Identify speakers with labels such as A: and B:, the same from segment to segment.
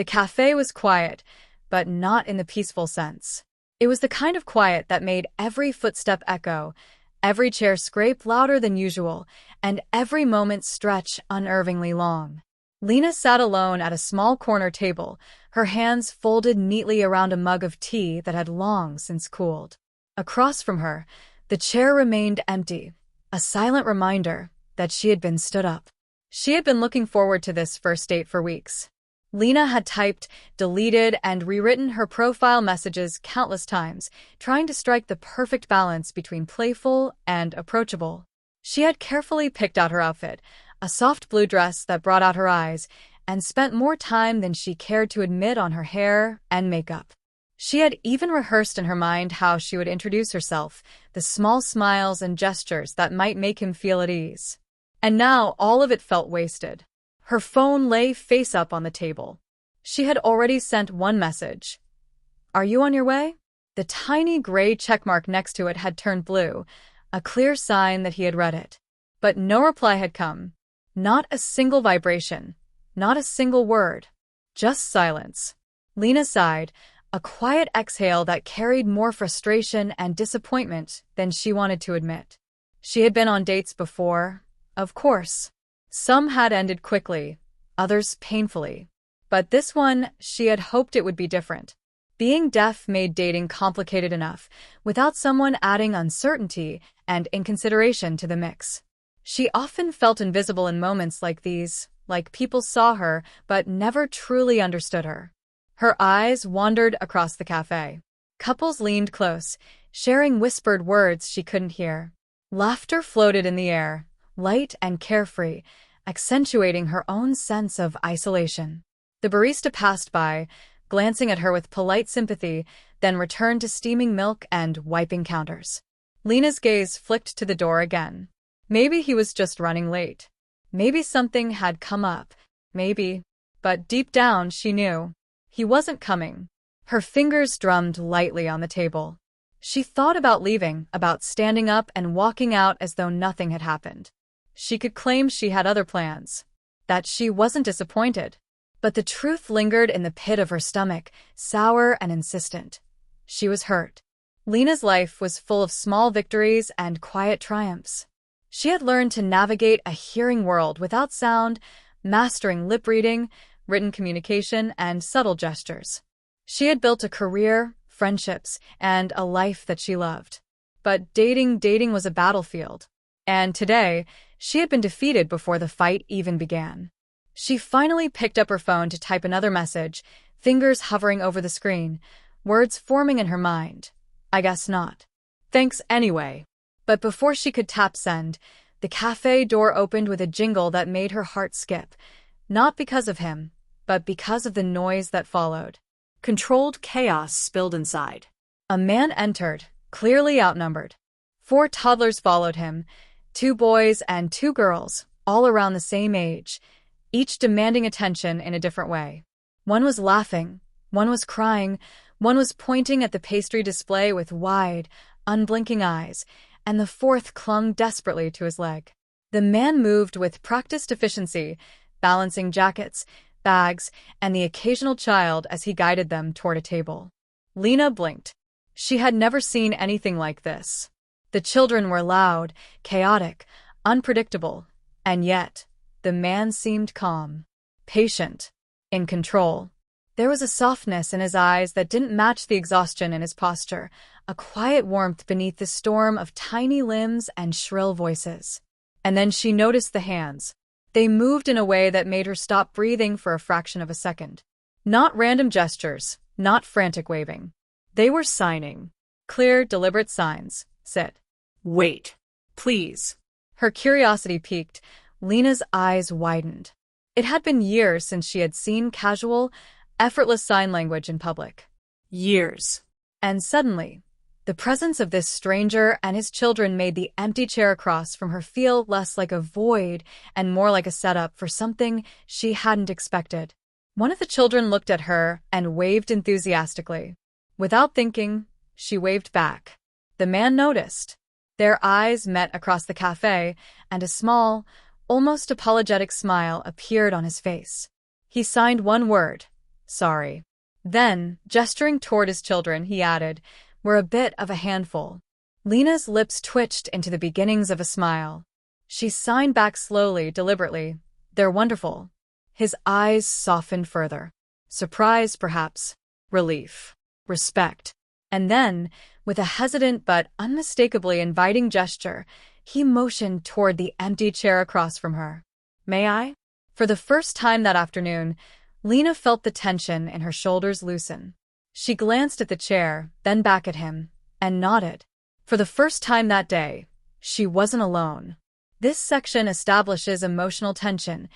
A: The cafe was quiet, but not in the peaceful sense. It was the kind of quiet that made every footstep echo, every chair scrape louder than usual, and every moment stretch unnervingly long. Lena sat alone at a small corner table, her hands folded neatly around a mug of tea that had long since cooled. Across from her, the chair remained empty, a silent reminder that she had been stood up. She had been looking forward to this first date for weeks. Lena had typed, deleted, and rewritten her profile messages countless times, trying to strike the perfect balance between playful and approachable. She had carefully picked out her outfit, a soft blue dress that brought out her eyes, and spent more time than she cared to admit on her hair and makeup. She had even rehearsed in her mind how she would introduce herself, the small smiles and gestures that might make him feel at ease. And now all of it felt wasted. Her phone lay face up on the table. She had already sent one message. "Are you on your way?" The tiny gray checkmark next to it had turned blue, a clear sign that he had read it. But no reply had come. Not a single vibration. Not a single word. Just silence. Lena sighed, a quiet exhale that carried more frustration and disappointment than she wanted to admit. She had been on dates before, of course. Some had ended quickly, others painfully. But this one, she had hoped it would be different. Being deaf made dating complicated enough, without someone adding uncertainty and inconsideration to the mix. She often felt invisible in moments like these, like people saw her but never truly understood her. Her eyes wandered across the cafe. Couples leaned close, sharing whispered words she couldn't hear. Laughter floated in the air, light and carefree, accentuating her own sense of isolation. The barista passed by, glancing at her with polite sympathy, then returned to steaming milk and wiping counters. Lena's gaze flicked to the door again. Maybe he was just running late. Maybe something had come up. Maybe. But deep down she knew. He wasn't coming. Her fingers drummed lightly on the table. She thought about leaving, about standing up and walking out as though nothing had happened. She could claim she had other plans, that she wasn't disappointed. But the truth lingered in the pit of her stomach, sour and insistent. She was hurt. Lena's life was full of small victories and quiet triumphs. She had learned to navigate a hearing world without sound, mastering lip reading, written communication, and subtle gestures. She had built a career, friendships, and a life that she loved. But dating was a battlefield. And today, she had been defeated before the fight even began. She finally picked up her phone to type another message, fingers hovering over the screen, words forming in her mind. "I guess not. Thanks anyway." But before she could tap send, the cafe door opened with a jingle that made her heart skip, not because of him, but because of the noise that followed. Controlled chaos spilled inside. A man entered, clearly outnumbered. 4 toddlers followed him, 2 boys and 2 girls, all around the same age, each demanding attention in a different way. One was laughing, one was crying, one was pointing at the pastry display with wide, unblinking eyes, and the 4th clung desperately to his leg. The man moved with practiced efficiency, balancing jackets, bags, and the occasional child as he guided them toward a table. Lena blinked. She had never seen anything like this. The children were loud, chaotic, unpredictable, and yet, the man seemed calm, patient, in control. There was a softness in his eyes that didn't match the exhaustion in his posture, a quiet warmth beneath the storm of tiny limbs and shrill voices. And then she noticed the hands. They moved in a way that made her stop breathing for a fraction of a second. Not random gestures, not frantic waving. They were signing. Clear, deliberate signs. Sit. Wait. Please. Her curiosity piqued. Lena's eyes widened. It had been years since she had seen casual, effortless sign language in public. Years. And suddenly, the presence of this stranger and his children made the empty chair across from her feel less like a void and more like a setup for something she hadn't expected. One of the children looked at her and waved enthusiastically. Without thinking, she waved back. The man noticed. Their eyes met across the cafe, and a small, almost apologetic smile appeared on his face. He signed one word, Sorry. Then, gesturing toward his children, he added, "We're a bit of a handful." Lena's lips twitched into the beginnings of a smile. She signed back slowly, deliberately, "They're wonderful." His eyes softened further. Surprise, perhaps. Relief. Respect. And then, with a hesitant but unmistakably inviting gesture, he motioned toward the empty chair across from her. "May I?" For the first time that afternoon, Lena felt the tension in her shoulders loosen. She glanced at the chair, then back at him, and nodded. For the first time that day, she wasn't alone. This section establishes emotional tension,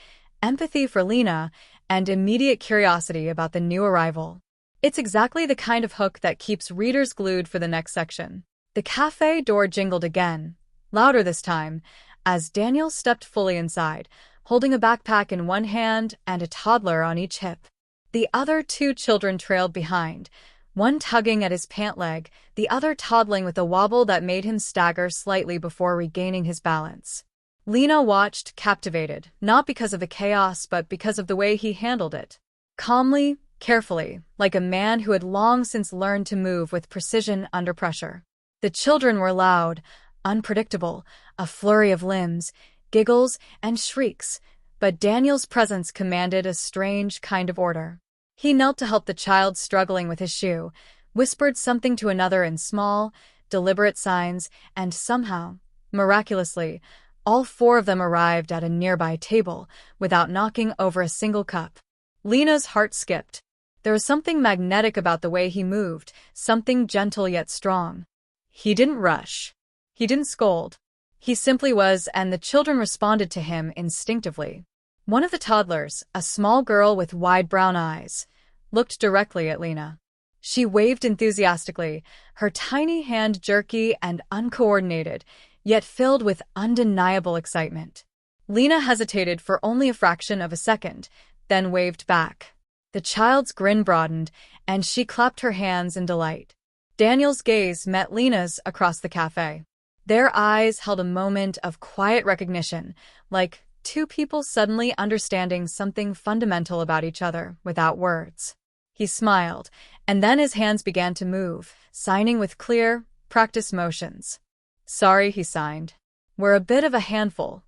A: empathy for Lena, and immediate curiosity about the new arrival. It's exactly the kind of hook that keeps readers glued for the next section. The cafe door jingled again, louder this time, as Daniel stepped fully inside, holding a backpack in one hand and a toddler on each hip. The other two children trailed behind, one tugging at his pant leg, the other toddling with a wobble that made him stagger slightly before regaining his balance. Lena watched, captivated, not because of the chaos but because of the way he handled it. Calmly, carefully, like a man who had long since learned to move with precision under pressure. The children were loud, unpredictable, a flurry of limbs, giggles, and shrieks, but Daniel's presence commanded a strange kind of order. He knelt to help the child struggling with his shoe, whispered something to another in small, deliberate signs, and somehow, miraculously, all four of them arrived at a nearby table without knocking over a single cup. Lena's heart skipped. There was something magnetic about the way he moved, something gentle yet strong. He didn't rush. He didn't scold. He simply was, and the children responded to him instinctively. One of the toddlers, a small girl with wide brown eyes, looked directly at Lena. She waved enthusiastically, her tiny hand jerky and uncoordinated, yet filled with undeniable excitement. Lena hesitated for only a fraction of a second, then waved back. The child's grin broadened, and she clapped her hands in delight. Daniel's gaze met Lena's across the cafe. Their eyes held a moment of quiet recognition, like two people suddenly understanding something fundamental about each other without words. He smiled, and then his hands began to move, signing with clear, practiced motions. "Sorry," he signed. "We're a bit of a handful."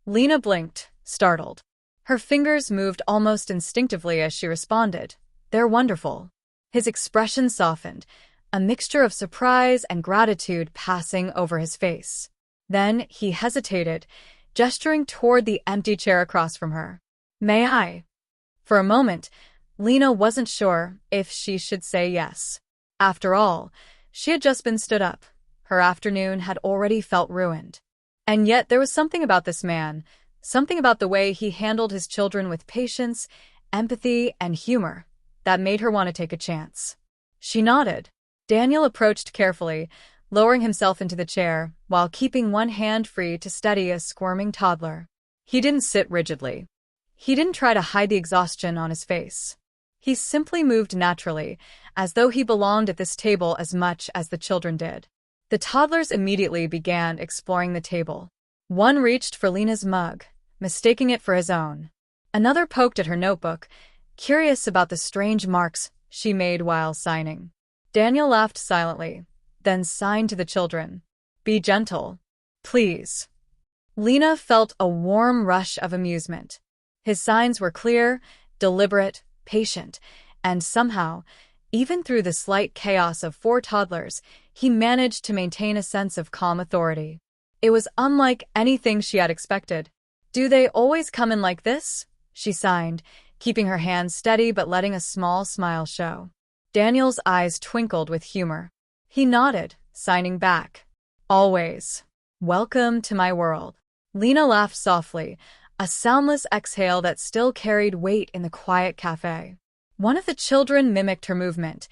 A: Lena blinked, startled. Her fingers moved almost instinctively as she responded, "They're wonderful." His expression softened, a mixture of surprise and gratitude passing over his face. Then he hesitated, gesturing toward the empty chair across from her. "May I?" For a moment, Lena wasn't sure if she should say yes. After all, she had just been stood up. Her afternoon had already felt ruined. And yet there was something about this man, something about the way he handled his children with patience, empathy, and humor, that made her want to take a chance. She nodded. Daniel approached carefully, lowering himself into the chair, while keeping one hand free to steady a squirming toddler. He didn't sit rigidly. He didn't try to hide the exhaustion on his face. He simply moved naturally, as though he belonged at this table as much as the children did. The toddlers immediately began exploring the table. One reached for Lena's mug, mistaking it for his own. Another poked at her notebook, curious about the strange marks she made while signing. Daniel laughed silently, then signed to the children. "Be gentle, please." Lena felt a warm rush of amusement. His signs were clear, deliberate, patient, and somehow, even through the slight chaos of four toddlers, he managed to maintain a sense of calm authority. It was unlike anything she had expected. "Do they always come in like this?" she signed, keeping her hands steady but letting a small smile show. Daniel's eyes twinkled with humor. He nodded, signing back. "Always. Welcome to my world." Lena laughed softly, a soundless exhale that still carried weight in the quiet cafe. One of the children mimicked her movement,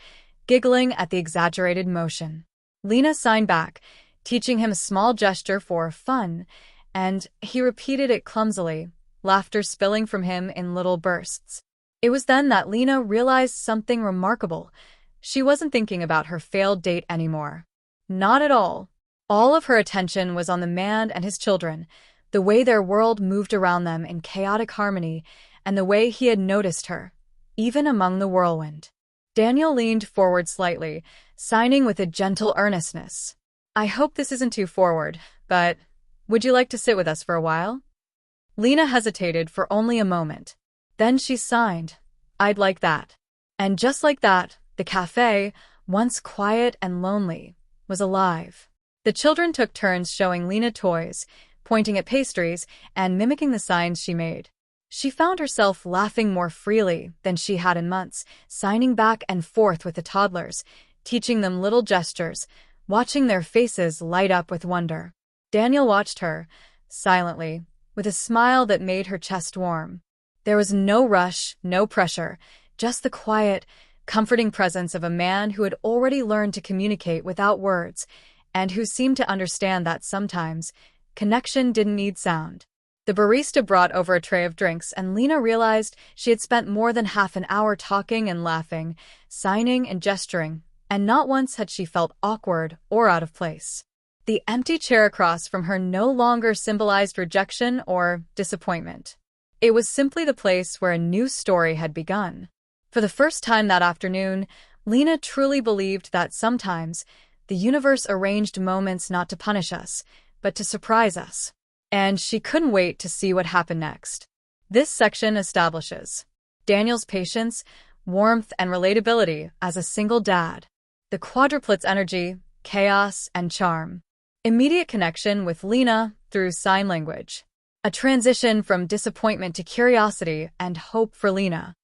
A: giggling at the exaggerated motion. Lena signed back, teaching him a small gesture for fun, and he repeated it clumsily, laughter spilling from him in little bursts. It was then that Lena realized something remarkable. She wasn't thinking about her failed date anymore. Not at all. All of her attention was on the man and his children, the way their world moved around them in chaotic harmony, and the way he had noticed her, even among the whirlwind. Daniel leaned forward slightly, signing with a gentle earnestness. I hope this isn't too forward, but would you like to sit with us for a while? Lena hesitated for only a moment. Then she signed, I'd like that. And just like that, the café, once quiet and lonely, was alive. The children took turns showing Lena toys, pointing at pastries, and mimicking the signs she made. She found herself laughing more freely than she had in months, signing back and forth with the toddlers, teaching them little gestures, watching their faces light up with wonder. Daniel watched her, silently, with a smile that made her chest warm. There was no rush, no pressure, just the quiet, comforting presence of a man who had already learned to communicate without words, and who seemed to understand that sometimes connection didn't need sound. The barista brought over a tray of drinks, and Lena realized she had spent more than half an hour talking and laughing, signing and gesturing, and not once had she felt awkward or out of place. The empty chair across from her no longer symbolized rejection or disappointment. It was simply the place where a new story had begun. For the first time that afternoon, Lena truly believed that sometimes the universe arranged moments not to punish us, but to surprise us. And she couldn't wait to see what happened next. This section establishes Daniel's patience, warmth, and relatability as a single dad. The quadruplets' energy, chaos, and charm. Immediate connection with Lena through sign language. A transition from disappointment to curiosity and hope for Lena.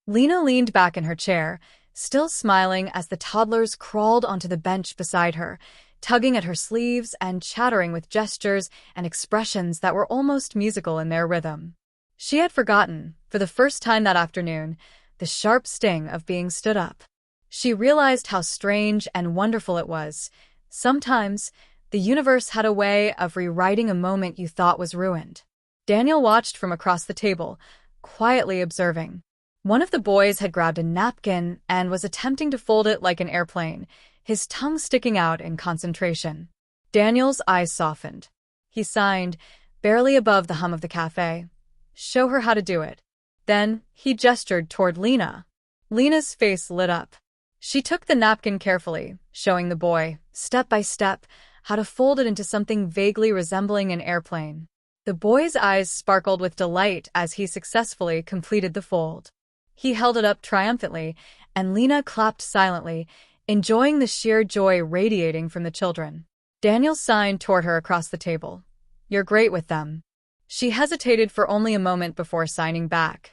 A: Lena leaned back in her chair, still smiling as the toddlers crawled onto the bench beside her, tugging at her sleeves and chattering with gestures and expressions that were almost musical in their rhythm. She had forgotten, for the first time that afternoon, the sharp sting of being stood up. She realized how strange and wonderful it was. Sometimes, the universe had a way of rewriting a moment you thought was ruined. Daniel watched from across the table, quietly observing. One of the boys had grabbed a napkin and was attempting to fold it like an airplane, his tongue sticking out in concentration. Daniel's eyes softened. He signed, barely above the hum of the cafe. Show her how to do it. Then he gestured toward Lena. Lena's face lit up. She took the napkin carefully, showing the boy, step by step, how to fold it into something vaguely resembling an airplane. The boy's eyes sparkled with delight as he successfully completed the fold. He held it up triumphantly, and Lena clapped silently, enjoying the sheer joy radiating from the children. Daniel signed toward her across the table. You're great with them. She hesitated for only a moment before signing back.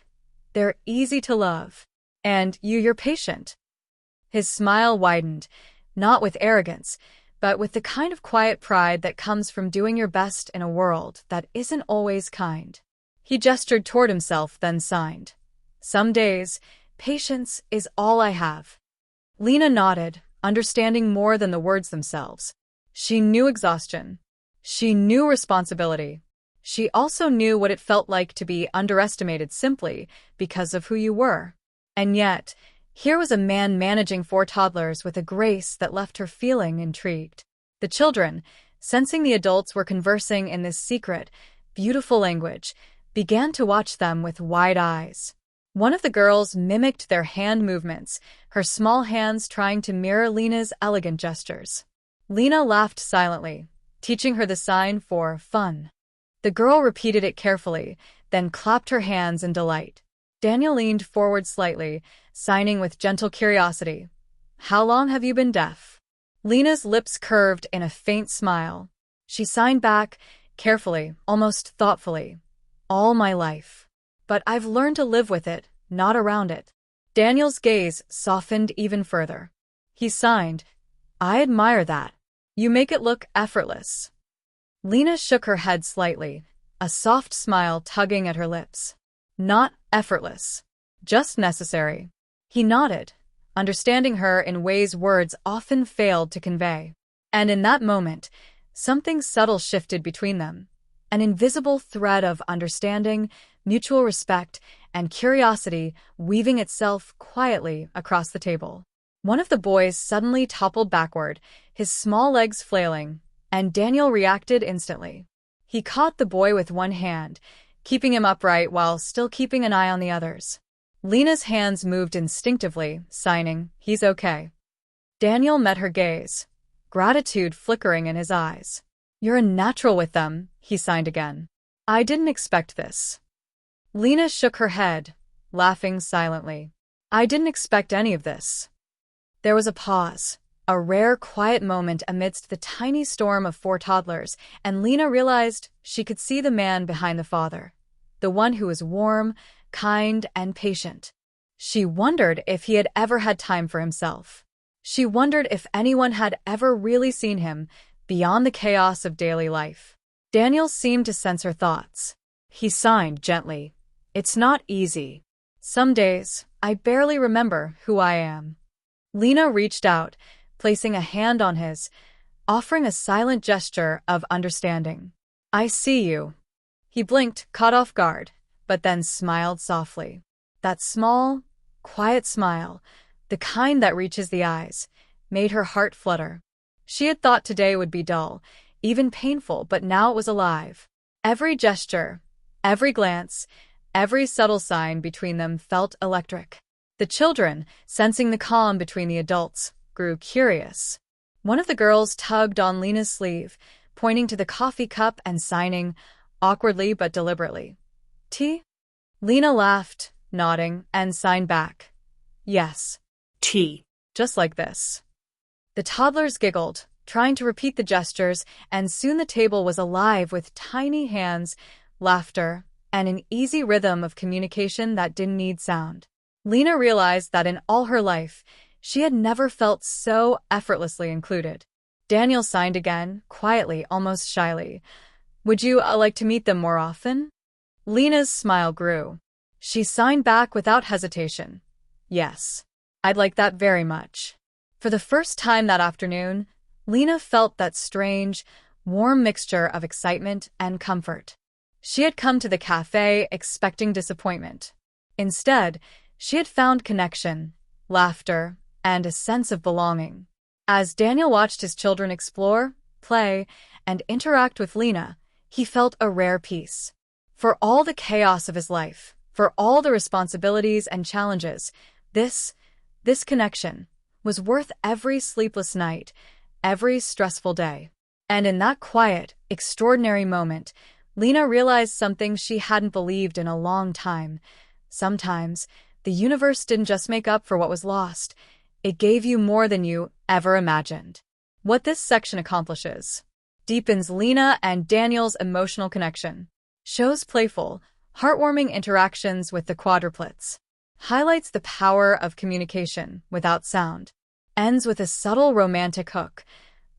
A: They're easy to love. And you're patient. His smile widened, not with arrogance, but with the kind of quiet pride that comes from doing your best in a world that isn't always kind. He gestured toward himself, then signed. Some days, patience is all I have. Lena nodded, understanding more than the words themselves. She knew exhaustion. She knew responsibility. She also knew what it felt like to be underestimated simply because of who you were. And yet, here was a man managing 4 toddlers with a grace that left her feeling intrigued. The children, sensing the adults were conversing in this secret, beautiful language, began to watch them with wide eyes. One of the girls mimicked their hand movements, her small hands trying to mirror Lena's elegant gestures. Lena laughed silently, teaching her the sign for fun. The girl repeated it carefully, then clapped her hands in delight. Daniel leaned forward slightly, signing with gentle curiosity. How long have you been deaf? Lena's lips curved in a faint smile. She signed back, carefully, almost thoughtfully. All my life. But I've learned to live with it, not around it. Daniel's gaze softened even further. He signed, I admire that. You make it look effortless. Lena shook her head slightly, a soft smile tugging at her lips. Not effortless. Just necessary. He nodded, understanding her in ways words often failed to convey. And in that moment, something subtle shifted between them. An invisible thread of understanding, mutual respect, and curiosity weaving itself quietly across the table. One of the boys suddenly toppled backward, his small legs flailing, and Daniel reacted instantly. He caught the boy with one hand, keeping him upright while still keeping an eye on the others. Lena's hands moved instinctively, signing, "He's okay." Daniel met her gaze, gratitude flickering in his eyes. "You're a natural with them," he signed again. "I didn't expect this." Lena shook her head, laughing silently. "I didn't expect any of this." There was a pause, a rare quiet moment amidst the tiny storm of four toddlers, and Lena realized she could see the man behind the father, the one who was warm, kind, and patient. She wondered if he had ever had time for himself. She wondered if anyone had ever really seen him beyond the chaos of daily life. Daniel seemed to sense her thoughts. He signed gently. "It's not easy. Some days, I barely remember who I am." Lena reached out, placing a hand on his, offering a silent gesture of understanding. "I see you." He blinked, caught off guard, but then smiled softly. That small, quiet smile, the kind that reaches the eyes, made her heart flutter. She had thought today would be dull, even painful, but now it was alive. Every gesture, every glance, every subtle sign between them felt electric. The children, sensing the calm between the adults, grew curious. One of the girls tugged on Lena's sleeve, pointing to the coffee cup and signing, awkwardly but deliberately, "Tea?" Lena laughed, nodding, and signed back, "Yes.
B: Tea."
A: Just like this." The toddlers giggled, trying to repeat the gestures, and soon the table was alive with tiny hands, laughter, and an easy rhythm of communication that didn't need sound. Lena realized that in all her life, she had never felt so effortlessly included. Daniel signed again, quietly, almost shyly. "Would you like to meet them more often?" Lena's smile grew. She signed back without hesitation. "Yes. I'd like that very much." For the first time that afternoon, Lena felt that strange, warm mixture of excitement and comfort. She had come to the café expecting disappointment. Instead, she had found connection, laughter, and a sense of belonging. As Daniel watched his children explore, play, and interact with Lena, he felt a rare peace. For all the chaos of his life, for all the responsibilities and challenges, this connection was worth every sleepless night, every stressful day. And in that quiet, extraordinary moment, Lena realized something she hadn't believed in a long time. Sometimes, the universe didn't just make up for what was lost. It gave you more than you ever imagined. What this section accomplishes: deepens Lena and Daniel's emotional connection, shows playful, heartwarming interactions with the quadruplets, highlights the power of communication without sound, ends with a subtle romantic hook,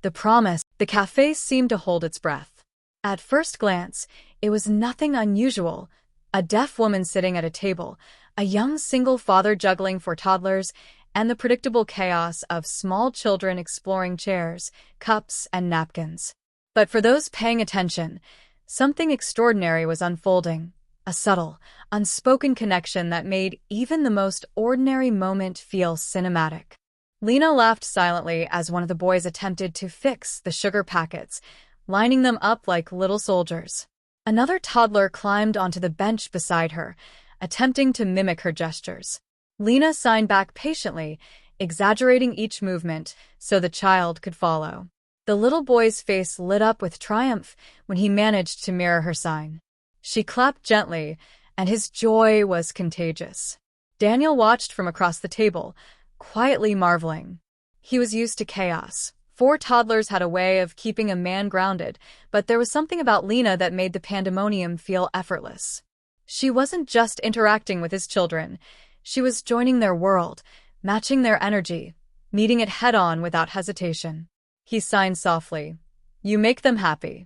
A: the promise. The café seemed to hold its breath. At first glance, it was nothing unusual. A deaf woman sitting at a table, a young single father juggling for toddlers, and the predictable chaos of small children exploring chairs, cups, and napkins. But for those paying attention, something extraordinary was unfolding, a subtle, unspoken connection that made even the most ordinary moment feel cinematic. Lena laughed silently as one of the boys attempted to fix the sugar packets, lining them up like little soldiers. Another toddler climbed onto the bench beside her, attempting to mimic her gestures. Lena signed back patiently, exaggerating each movement so the child could follow. The little boy's face lit up with triumph when he managed to mirror her sign. She clapped gently, and his joy was contagious. Daniel watched from across the table, quietly marveling. He was used to chaos. 4 toddlers had a way of keeping a man grounded, but there was something about Lena that made the pandemonium feel effortless. She wasn't just interacting with his children. She was joining their world, matching their energy, meeting it head-on without hesitation. He signed softly. "You make them happy."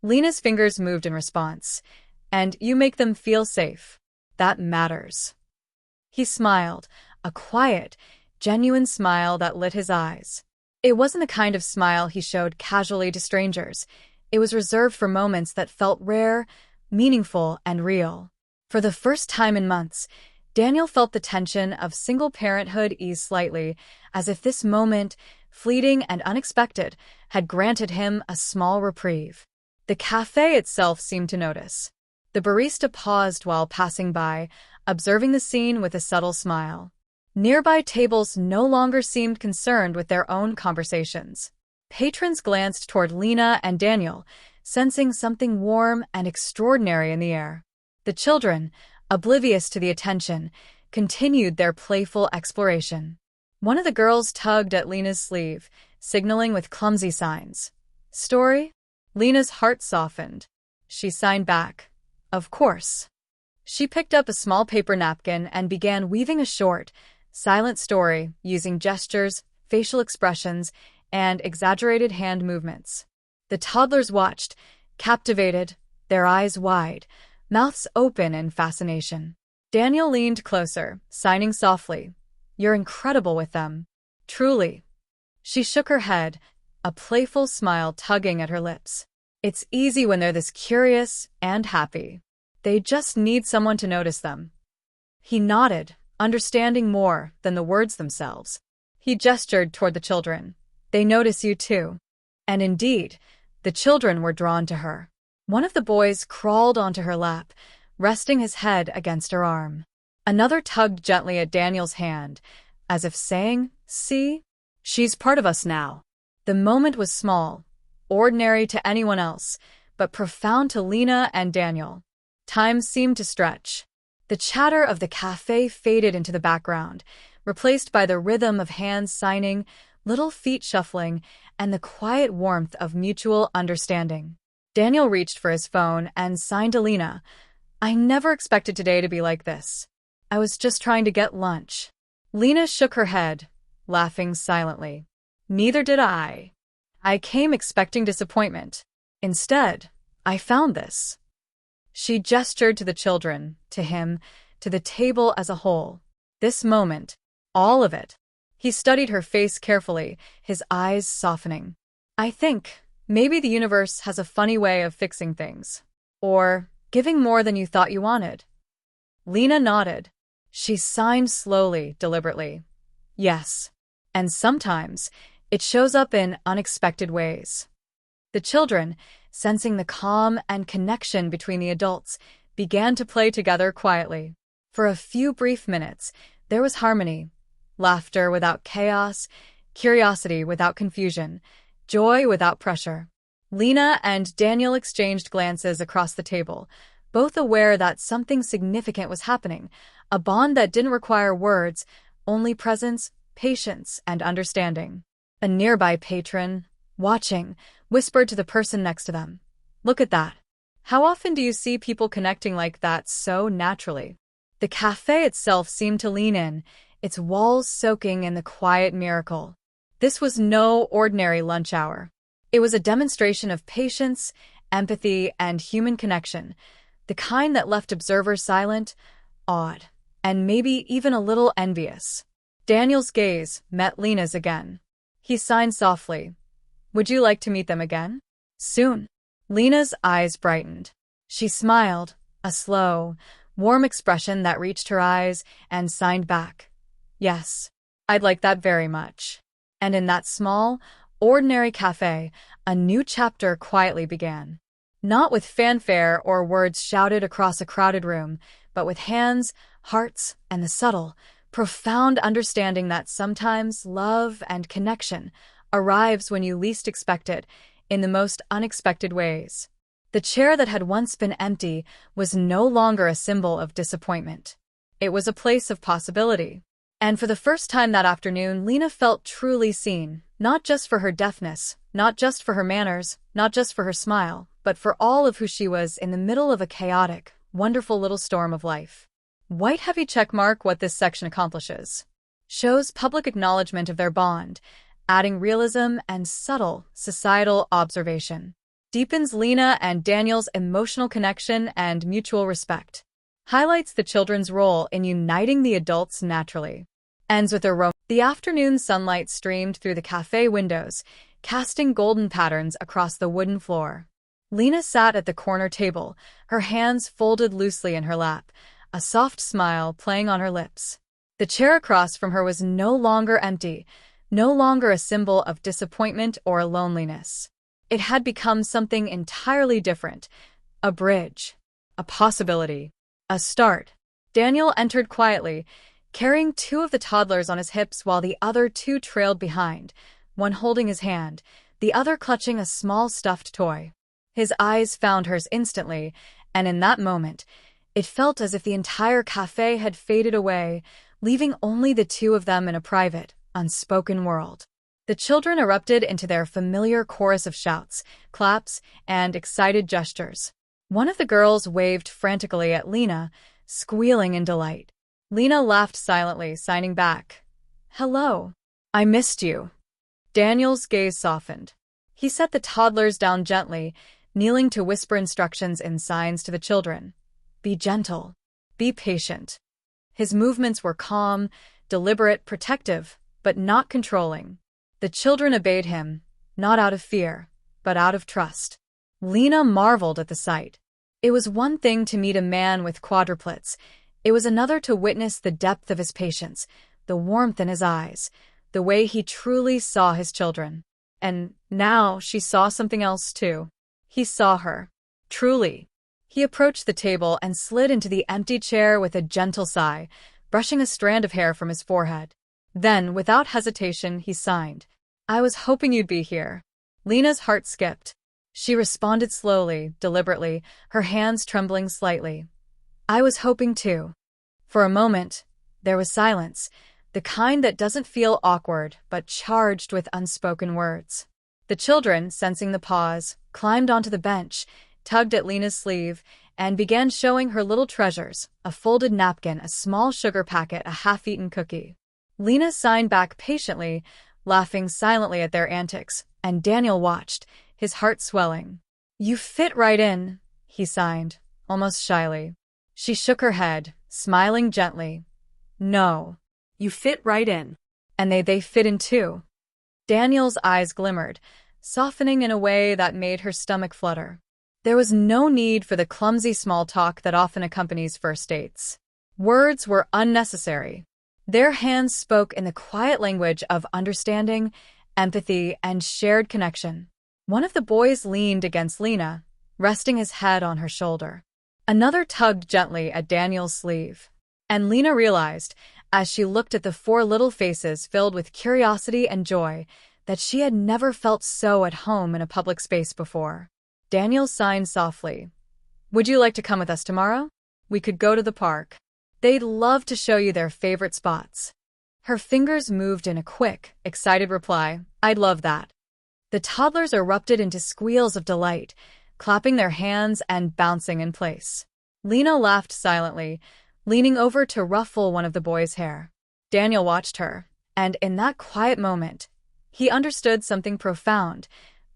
A: Lena's fingers moved in response. "And you make them feel safe. That matters." He smiled, a quiet, genuine smile that lit his eyes. It wasn't the kind of smile he showed casually to strangers. It was reserved for moments that felt rare, meaningful, and real. For the first time in months, Daniel felt the tension of single parenthood ease slightly, as if this moment, fleeting and unexpected, had granted him a small reprieve. The café itself seemed to notice. The barista paused while passing by, observing the scene with a subtle smile. Nearby tables no longer seemed concerned with their own conversations. Patrons glanced toward Lena and Daniel, sensing something warm and extraordinary in the air. The children, oblivious to the attention, continued their playful exploration. One of the girls tugged at Lena's sleeve, signaling with clumsy signs. "Story?" Lena's heart softened. She signed back. "Of course." She picked up a small paper napkin and began weaving a short, silent story using gestures, facial expressions, and exaggerated hand movements. The toddlers watched, captivated, their eyes wide, mouths open in fascination. Daniel leaned closer, signing softly, "You're incredible with them. Truly." She shook her head, a playful smile tugging at her lips. "It's easy when they're this curious and happy. They just need someone to notice them." He nodded, understanding more than the words themselves. He gestured toward the children. "They notice you too." And indeed, the children were drawn to her. One of the boys crawled onto her lap, resting his head against her arm. Another tugged gently at Daniel's hand, as if saying, "See? She's part of us now." The moment was small, ordinary to anyone else, but profound to Lena and Daniel. Time seemed to stretch. The chatter of the cafe faded into the background, replaced by the rhythm of hands signing, little feet shuffling, and the quiet warmth of mutual understanding. Daniel reached for his phone and signed to Lena, "I never expected today to be like this. I was just trying to get lunch." Lena shook her head, laughing silently. "Neither did I. I came expecting disappointment. Instead, I found this." She gestured to the children, to him, to the table as a whole. This moment, all of it. He studied her face carefully, his eyes softening. "I think maybe the universe has a funny way of fixing things. Or giving more than you thought you wanted." Lena nodded. She signed slowly, deliberately. "Yes. And sometimes it shows up in unexpected ways." The children, sensing the calm and connection between the adults, began to play together quietly. For a few brief minutes, there was harmony, laughter without chaos, curiosity without confusion, joy without pressure. Lena and Daniel exchanged glances across the table, both aware that something significant was happening, a bond that didn't require words, only presence, patience, and understanding. A nearby patron, watching, whispered to the person next to them, "Look at that. How often do you see people connecting like that so naturally?" The cafe itself seemed to lean in, its walls soaking in the quiet miracle. This was no ordinary lunch hour. It was a demonstration of patience, empathy, and human connection, the kind that left observers silent, awed, and maybe even a little envious. Daniel's gaze met Lena's again. He signed softly, "Would you like to meet them again?" "Soon." Lena's eyes brightened. She smiled, a slow, warm expression that reached her eyes, and signed back, "Yes, I'd like that very much." And in that small, ordinary cafe, a new chapter quietly began. Not with fanfare or words shouted across a crowded room, but with hands, hearts, and the subtle, profound understanding that sometimes love and connection arrives when you least expect it, in the most unexpected ways. The chair that had once been empty was no longer a symbol of disappointment. It was a place of possibility. And for the first time that afternoon, Lena felt truly seen, not just for her deafness, not just for her manners, not just for her smile, but for all of who she was in the middle of a chaotic, wonderful little storm of life. White heavy checkmark what this section accomplishes. Shows public acknowledgement of their bond, adding realism and subtle societal observation. Deepens Lena and Daniel's emotional connection and mutual respect. Highlights the children's role in uniting the adults naturally. Ends with a romance. The afternoon sunlight streamed through the cafe windows, casting golden patterns across the wooden floor. Lena sat at the corner table, her hands folded loosely in her lap, a soft smile playing on her lips. The chair across from her was no longer empty, no longer a symbol of disappointment or loneliness. It had become something entirely different, a bridge, a possibility, a start. Daniel entered quietly, carrying two of the toddlers on his hips while the other two trailed behind, one holding his hand, the other clutching a small stuffed toy. His eyes found hers instantly, and in that moment, it felt as if the entire cafe had faded away, leaving only the two of them in a private, unspoken world. The children erupted into their familiar chorus of shouts, claps, and excited gestures. One of the girls waved frantically at Lena, squealing in delight. Lena laughed silently, signing back. "Hello. I missed you." Daniel's gaze softened. He set the toddlers down gently, kneeling to whisper instructions in signs to the children. Be gentle. Be patient. His movements were calm, deliberate, protective, but not controlling. The children obeyed him, not out of fear, but out of trust. Lena marveled at the sight. It was one thing to meet a man with quadruplets. It was another to witness the depth of his patience, the warmth in his eyes, the way he truly saw his children. And now she saw something else too. He saw her. Truly. He approached the table and slid into the empty chair with a gentle sigh, brushing a strand of hair from his forehead. Then, without hesitation, he signed. "I was hoping you'd be here." Lena's heart skipped. She responded slowly, deliberately, her hands trembling slightly. "I was hoping too." For a moment, there was silence, the kind that doesn't feel awkward, but charged with unspoken words. The children, sensing the pause, climbed onto the bench, tugged at Lena's sleeve, and began showing her little treasures, a folded napkin, a small sugar packet, a half-eaten cookie. Lena signed back patiently, laughing silently at their antics, and Daniel watched, his heart swelling. "You fit right in," he signed, almost shyly. She shook her head, smiling gently. "No, you fit right in." "And they fit in too." Daniel's eyes glimmered, softening in a way that made her stomach flutter. There was no need for the clumsy small talk that often accompanies first dates. Words were unnecessary. Their hands spoke in the quiet language of understanding, empathy, and shared connection. One of the boys leaned against Lena, resting his head on her shoulder. Another tugged gently at Daniel's sleeve. And Lena realized, as she looked at the four little faces filled with curiosity and joy, that she had never felt so at home in a public space before. Daniel signed softly. "Would you like to come with us tomorrow? We could go to the park. They'd love to show you their favorite spots." Her fingers moved in a quick, excited reply. "I'd love that." The toddlers erupted into squeals of delight, clapping their hands and bouncing in place. Lena laughed silently, leaning over to ruffle one of the boys' hair. Daniel watched her, and in that quiet moment, he understood something profound.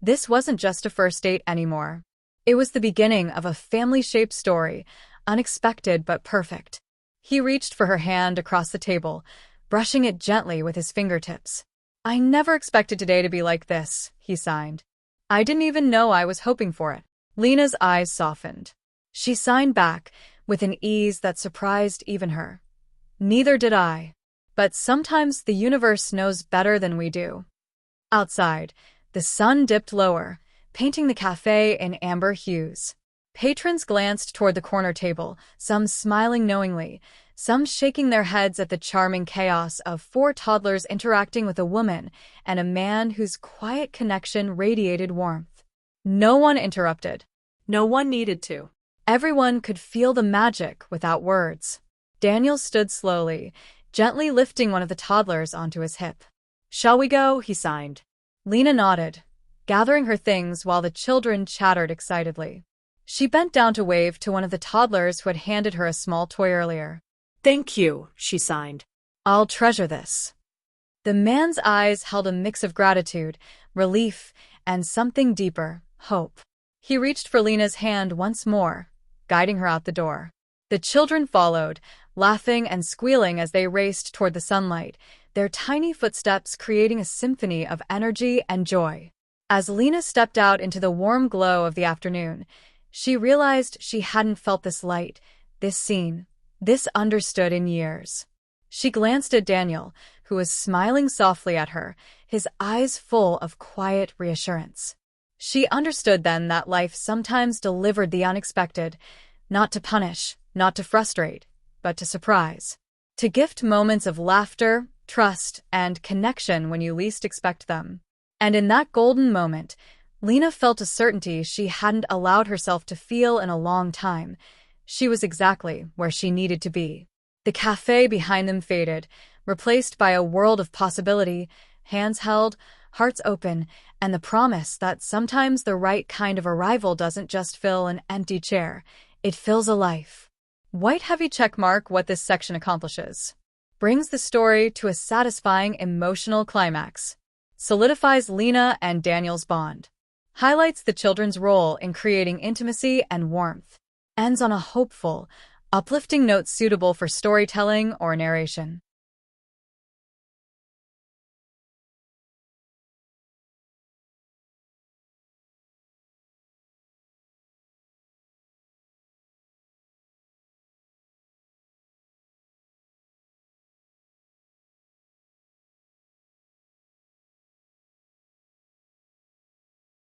A: This wasn't just a first date anymore. It was the beginning of a family-shaped story, unexpected but perfect. He reached for her hand across the table, brushing it gently with his fingertips. "I never expected today to be like this," he signed. "I didn't even know I was hoping for it." Lena's eyes softened. She signed back, with an ease that surprised even her. "Neither did I. But sometimes the universe knows better than we do." Outside, the sun dipped lower, painting the cafe in amber hues. Patrons glanced toward the corner table, some smiling knowingly, some shaking their heads at the charming chaos of four toddlers interacting with a woman and a man whose quiet connection radiated warmth. No one interrupted. No one needed to. Everyone could feel the magic without words. Daniel stood slowly, gently lifting one of the toddlers onto his hip. "Shall we go?" he signed. Lena nodded, gathering her things while the children chattered excitedly. She bent down to wave to one of the toddlers who had handed her a small toy earlier. "Thank you," she signed. "I'll treasure this." The man's eyes held a mix of gratitude, relief, and something deeper, hope. He reached for Lena's hand once more, guiding her out the door. The children followed, laughing and squealing as they raced toward the sunlight, their tiny footsteps creating a symphony of energy and joy. As Lena stepped out into the warm glow of the afternoon, she realized she hadn't felt this light, this seen, this understood in years. She glanced at Daniel, who was smiling softly at her, his eyes full of quiet reassurance. She understood then that life sometimes delivered the unexpected, not to punish, not to frustrate, but to surprise. To gift moments of laughter, trust, and connection when you least expect them. And in that golden moment, Lena felt a certainty she hadn't allowed herself to feel in a long time. She was exactly where she needed to be. The cafe behind them faded, replaced by a world of possibility, hands held, hearts open, and the promise that sometimes the right kind of arrival doesn't just fill an empty chair, it fills a life. White heavy checkmark what this section accomplishes. Brings the story to a satisfying emotional climax. Solidifies Lena and Daniel's bond. Highlights the children's role in creating intimacy and warmth. Ends on a hopeful, uplifting note suitable for storytelling or narration.